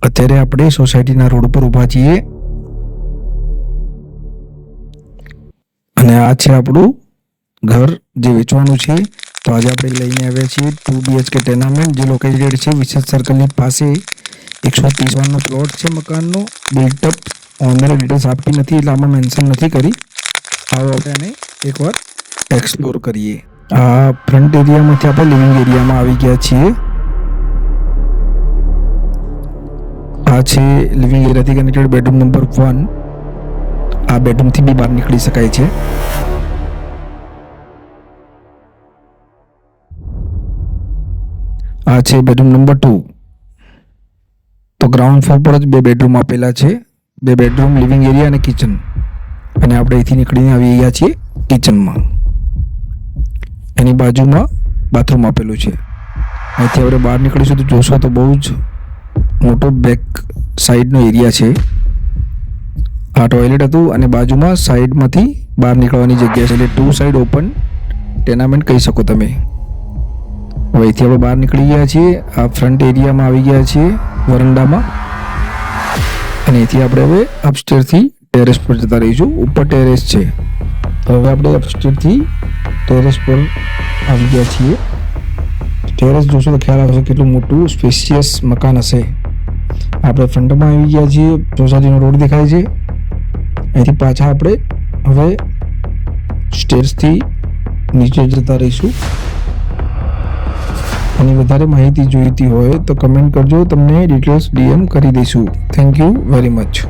અત્યારે આપણે સોસાયટીના રોડ પર ઊભા છીએ અને આ છે આપણું ઘર જે વેચવાનું છે. તો આજે આપણે લઈને આવ્યા છીએ 2 BHK ટેનામેન્ટ જે લોકેટેડ છે વિશેષ સર્કલની પાસે. 130 પ્લોટ છે મકાનનો. બિલ્ટઅપ ઓનર ડિટેલ્સ આપી નથી એટલે આમાં મેન્શન નથી કરી. આવો આપણે આને એકવાર એક્સપ્લોર કરીએ. આ ફ્રન્ટ એરિયામાંથી આપણે લિવિંગ એરિયામાં આવી ગયા છીએ. આ છે લિવિંગ એરિયાથી કનેક્ટેડ બેડરૂમ નંબર 1. આ બેડરૂમથી બી બહાર નીકળી શકાય છે. આ છે બેડરૂમ નંબર 2. તો ગ્રાઉન્ડ ફ્લોર પર જ 2 બેડરૂમ આપેલા છે. 2 બેડરૂમ, લિવિંગ એરિયા અને કિચન. અને આપણે અહીંથી નીકળીને આવી ગયા છીએ કિચનમાં. એની બાજુમાં બાથરૂમ આપેલું છે. અહીંથી આપણે બહાર નીકળીશું તો જોશો તો બહુ જ મોટો બેક સાઈડનો એરિયા છે. આ ટોયલેટ હતું અને બાજુમાં સાઈડમાંથી બહાર નીકળવાની જગ્યા છે એટલે 2 સાઈડ ઓપન ટેનામેન્ટ કહી શકો તમે. હવે અહીંથી આપણે બહાર નીકળી ગયા છીએ. આ ફ્રન્ટ એરિયામાં આવી ગયા છીએ વરંડામાં. અને અહીંથી આપણે હવે અપસ્ટેરથી ટેરેસ પર જતા રહીશું. ઉપર ટેરેસ છે. હવે આપણે અપસ્ટેરથી ટેરેસ પર આવી ગયા છીએ. ટેરેસ જોશો તો ખ્યાલ આવશે કેટલું મોટું સ્પેશિયસ મકાન હશે. આપણે ફ્રન્ટમાં આવી ગયા છીએ. સોસાયટીનો રોડ દેખાય છે. અહીંથી પાછા આપણે હવે સ્ટેર્સથી નીચે જતા રહીશું. અને વધારે માહિતી જોઈતી હોય તો કમેન્ટ કરજો, તમને ડિટેલ્સ DM કરી દઈશું. Thank you very much.